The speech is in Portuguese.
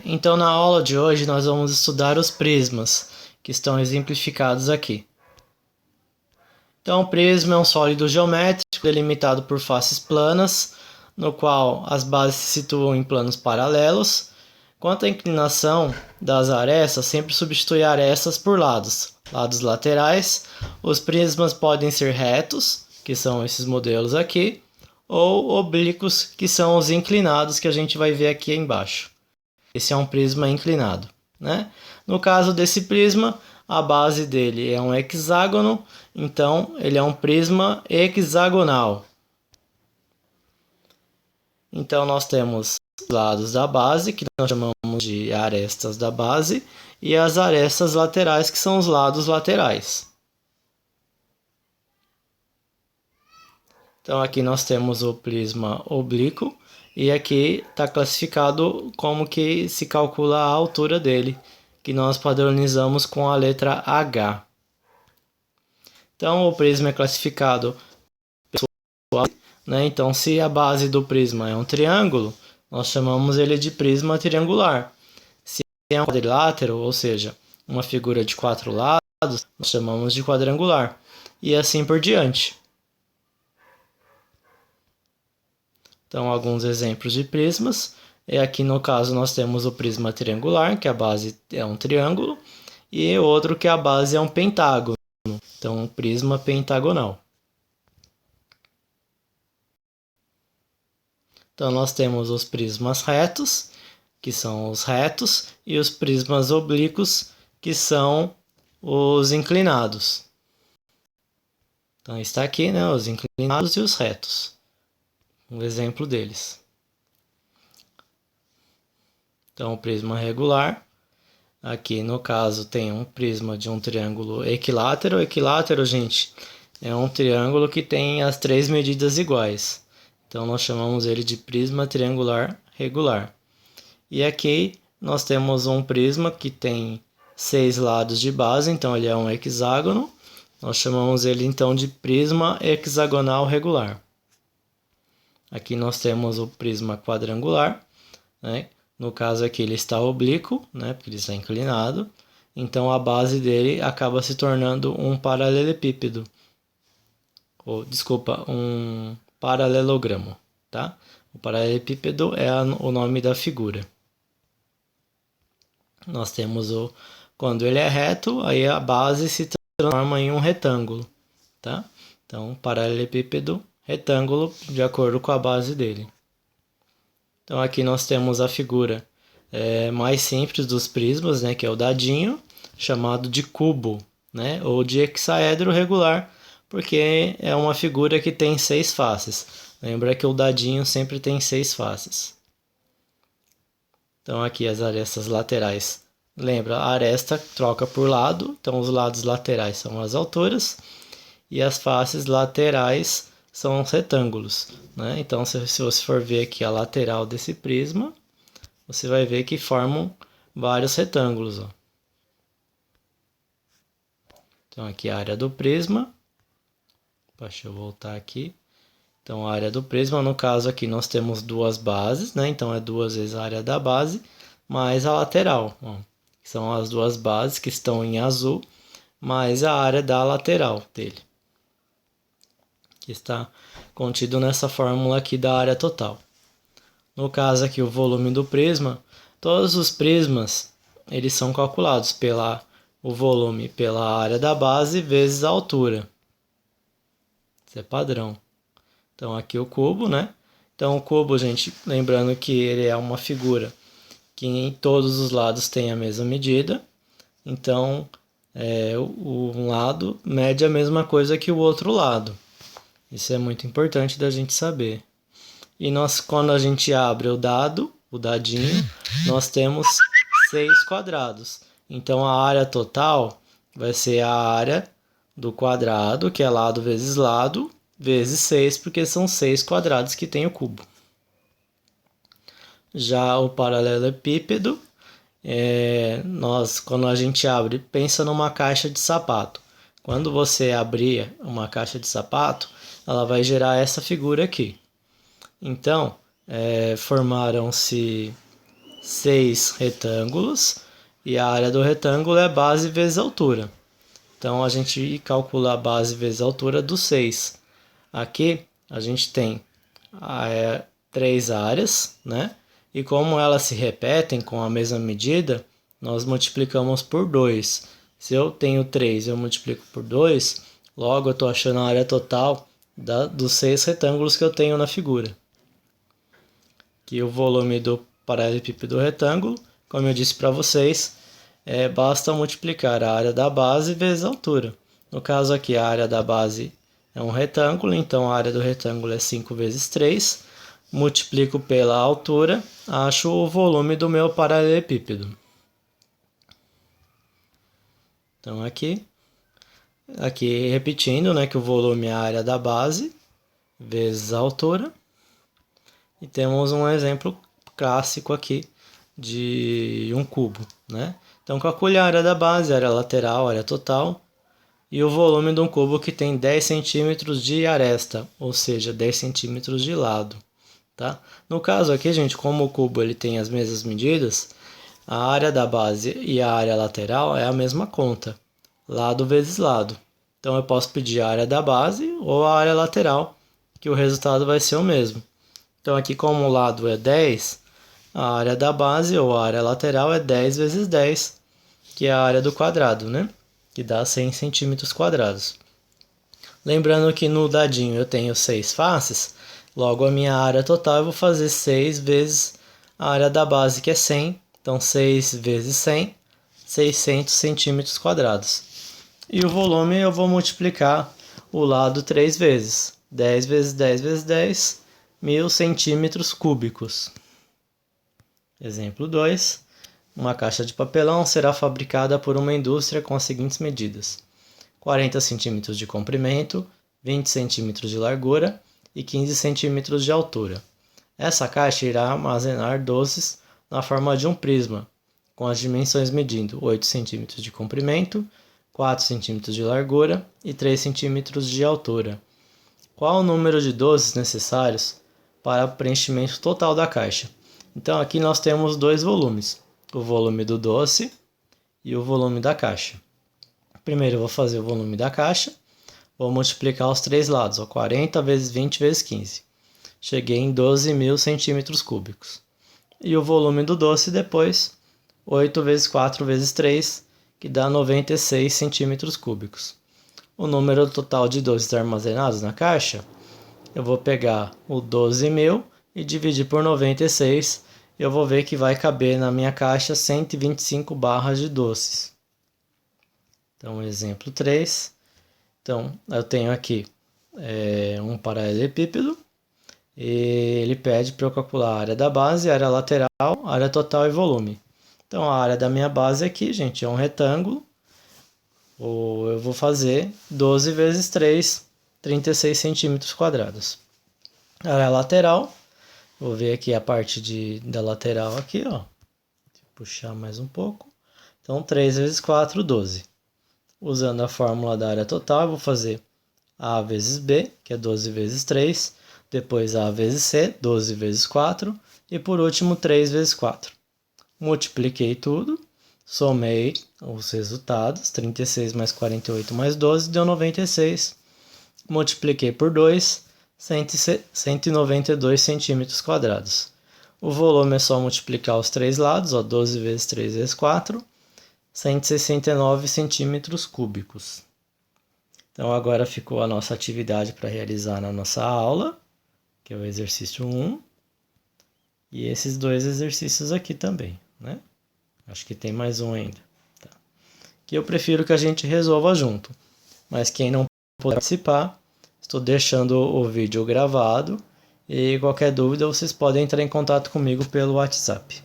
Então, na aula de hoje, nós vamos estudar os prismas, que estão exemplificados aqui. Então, o prisma é um sólido geométrico delimitado por faces planas, no qual as bases se situam em planos paralelos. Quanto à inclinação das arestas, sempre substitui arestas por lados laterais. Os prismas podem ser retos, que são esses modelos aqui, ou oblíquos, que são os inclinados que a gente vai ver aqui embaixo. Esse é um prisma inclinado, né? No caso desse prisma, a base dele é um hexágono, então ele é um prisma hexagonal. Então nós temos os lados da base, que nós chamamos de arestas da base, e as arestas laterais, que são os lados laterais. Então aqui nós temos o prisma oblíquo, e aqui está classificado como que se calcula a altura dele, que nós padronizamos com a letra H. Então o prisma é classificado pela, né? Então se a base do prisma é um triângulo, nós chamamos ele de prisma triangular. Se é um quadrilátero, ou seja, uma figura de 4 lados, nós chamamos de quadrangular. E assim por diante. Então, alguns exemplos de prismas. Aqui no caso nós temos o prisma triangular, que a base é um triângulo, e outro que a base é um pentágono. Então, um prisma pentagonal. Então, nós temos os prismas retos, que são os retos, e os prismas oblíquos, que são os inclinados. Então, está aqui, né, os inclinados e os retos. Um exemplo deles. Então, o prisma regular. Aqui, no caso, tem um prisma de um triângulo equilátero. Equilátero, gente, é um triângulo que tem as 3 medidas iguais. Então, nós chamamos ele de prisma triangular regular. E aqui, nós temos um prisma que tem 6 lados de base, então ele é um hexágono. Nós chamamos ele, então, de prisma hexagonal regular. Aqui nós temos o prisma quadrangular, né? No caso aqui ele está oblíquo, né? Porque ele está inclinado. Então a base dele acaba se tornando um paralelepípedo. Um paralelogramo, tá? O paralelepípedo é o nome da figura. Nós temos quando ele é reto, aí a base se transforma em um retângulo, tá? Então paralelepípedo, retângulo, de acordo com a base dele. Então aqui nós temos a figura mais simples dos prismas, né, que é o dadinho, chamado de cubo, né, ou de hexaedro regular, porque é uma figura que tem 6 faces. Lembra que o dadinho sempre tem 6 faces. Então aqui as arestas laterais. Lembra, a aresta troca por lado, então os lados laterais são as alturas, e as faces laterais são os retângulos, né? Então, se você for ver aqui a lateral desse prisma, você vai ver que formam vários retângulos, ó. Então, aqui a área do prisma. Deixa eu voltar aqui. Então, a área do prisma, no caso aqui, nós temos duas bases, né? Então, é 2 vezes a área da base, mais a lateral, ó. São as duas bases que estão em azul, mais a área da lateral dele, que está contido nessa fórmula aqui da área total. No caso aqui, o volume do prisma, todos os prismas, eles são calculados o volume pela área da base vezes a altura. Isso é padrão. Então aqui o cubo, né? Então o cubo, gente, lembrando que ele é uma figura que em todos os lados tem a mesma medida. Então um lado mede a mesma coisa que o outro lado. Isso é muito importante da gente saber. E quando a gente abre o dadinho, nós temos 6 quadrados. Então a área total vai ser a área do quadrado, que é lado, vezes 6, porque são 6 quadrados que tem o cubo. Já o paralelepípedo, quando a gente abre, pensa numa caixa de sapato. Quando você abrir uma caixa de sapato, ela vai gerar essa figura aqui. Então, formaram-se 6 retângulos e a área do retângulo é base vezes altura. Então, a gente calcula a base vezes a altura do 6. Aqui, a gente tem 3 áreas, né? E como elas se repetem com a mesma medida, nós multiplicamos por 2. Se eu tenho 3 e eu multiplico por 2, logo eu estou achando a área total dos 6 retângulos que eu tenho na figura. Aqui o volume do paralelepípedo retângulo, como eu disse para vocês, basta multiplicar a área da base vezes a altura. No caso aqui, a área da base é um retângulo, então a área do retângulo é 5 vezes 3. Multiplico pela altura, acho o volume do meu paralelepípedo. Então aqui repetindo, né, que o volume é a área da base vezes a altura. E temos um exemplo clássico aqui de um cubo, né? Então calcule a área da base, a área lateral, a área total e o volume de um cubo que tem 10 centímetros de aresta, ou seja, 10 centímetros de lado. Tá? No caso aqui, gente, como o cubo ele tem as mesmas medidas, a área da base e a área lateral é a mesma conta, lado vezes lado. Então eu posso pedir a área da base ou a área lateral, que o resultado vai ser o mesmo. Então aqui, como o lado é 10, a área da base ou a área lateral é 10 vezes 10, que é a área do quadrado, né? Que dá 100 centímetros quadrados. Lembrando que no dadinho eu tenho 6 faces, logo a minha área total eu vou fazer 6 vezes a área da base, que é 100. Então 6 vezes 100, 600 centímetros quadrados. E o volume eu vou multiplicar o lado 3 vezes. 10 vezes 10 vezes 10, 1000 centímetros cúbicos. Exemplo 2. Uma caixa de papelão será fabricada por uma indústria com as seguintes medidas: 40 centímetros de comprimento, 20 centímetros de largura e 15 centímetros de altura. Essa caixa irá armazenar doces na forma de um prisma, com as dimensões medindo 8 centímetros de comprimento, 4 centímetros de largura e 3 centímetros de altura. Qual o número de doces necessários para o preenchimento total da caixa? Então aqui nós temos dois volumes, o volume do doce e o volume da caixa. Primeiro eu vou fazer o volume da caixa, vou multiplicar os três lados, 40 vezes 20 vezes 15. Cheguei em 12.000 centímetros cúbicos. E o volume do doce depois, 8 vezes 4 vezes 3, que dá 96 centímetros cúbicos. O número total de doces armazenados na caixa, eu vou pegar o 12.000 e dividir por 96, eu vou ver que vai caber na minha caixa 125 barras de doces. Então, exemplo 3. Então, eu tenho aqui um paralelepípedo, e ele pede para eu calcular a área da base, a área lateral, a área total e volume. Então, a área da minha base aqui, gente, é um retângulo, ou eu vou fazer 12 vezes 3, 36 centímetros quadrados. A área lateral, vou ver aqui a parte da lateral aqui, ó. Vou puxar mais um pouco. Então, 3 vezes 4, 12. Usando a fórmula da área total, eu vou fazer A vezes B, que é 12 vezes 3. Depois A vezes C, 12 vezes 4. E por último, 3 vezes 4. Multipliquei tudo. Somei os resultados. 36 mais 48 mais 12 deu 96. Multipliquei por 2. 192 centímetros quadrados. O volume é só multiplicar os três lados, ó, 12 vezes 3 vezes 4, 169 centímetros cúbicos. Então agora ficou a nossa atividade para realizar na nossa aula, que é o exercício 1, e esses dois exercícios aqui também, né? Acho que tem mais um ainda. Tá. Que eu prefiro que a gente resolva junto, mas quem não puder participar, estou deixando o vídeo gravado e qualquer dúvida vocês podem entrar em contato comigo pelo WhatsApp.